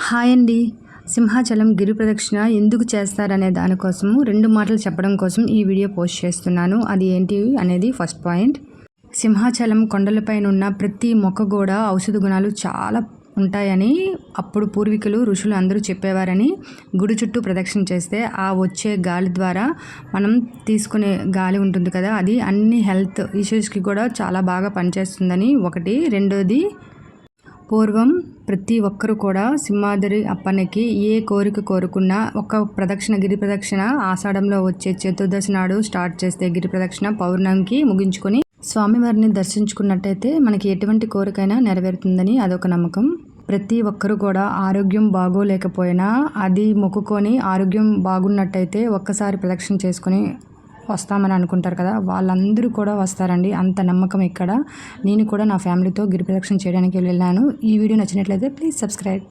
Hi అండి. సింహాచలం గిరి ప్రదక్షిణ ఎందుకు చేస్తారనే దానికోసము 2 మాటలు చెప్పడం కోసం ఈ వీడియో పోస్ట్ చేస్తున్నాను. అది ఏంటి అనేది ఫస్ట్ పాయింట్. సింహాచలం కొండలపైన ఉన్న ప్రతి మొక్క కూడా ఔషధ గుణాలు చాలా ఉంటాయని అప్పుడు పూర్వీకులు ఋషులు అందరూ చెప్పేవారని, గుడి చుట్టూ ప్రదక్షిణ చేస్తే ఆ వచ్చే గాలి ద్వారా మనం తీసుకునే గాలి ఉంటుంది కదా, అది అన్ని హెల్త్ ఇష్యూస్కి కూడా చాలా బాగా పనిచేస్తుందని ఒకటి. రెండోది, పూర్వం ప్రతి ఒక్కరు కూడా సింహాద్రి అప్పన్నకి ఏ కోరిక కోరుకున్నా ఒక ప్రదక్షిణ, గిరి ప్రదక్షిణ ఆషాఢంలో వచ్చే చతుర్దశి నాడు స్టార్ట్ చేస్తే గిరి ప్రదక్షిణ పౌర్ణమికి ముగించుకొని స్వామివారిని దర్శించుకున్నట్టయితే మనకి ఎటువంటి కోరికైనా నెరవేరుతుందని అదొక నమ్మకం. ప్రతి ఒక్కరు కూడా ఆరోగ్యం బాగోలేకపోయినా అది మొక్కుకొని ఆరోగ్యం బాగున్నట్టయితే ఒక్కసారి ప్రదక్షిణ చేసుకొని వస్తామని అనుకుంటారు కదా, వాళ్ళందరూ కూడా వస్తారండి. అంత నమ్మకం ఇక్కడ. నేను కూడా నా ఫ్యామిలీతో గిరి ప్రదక్షిణ చేయడానికి వెళ్ళాను. ఈ వీడియో నచ్చినట్లయితే ప్లీజ్ సబ్స్క్రైబ్.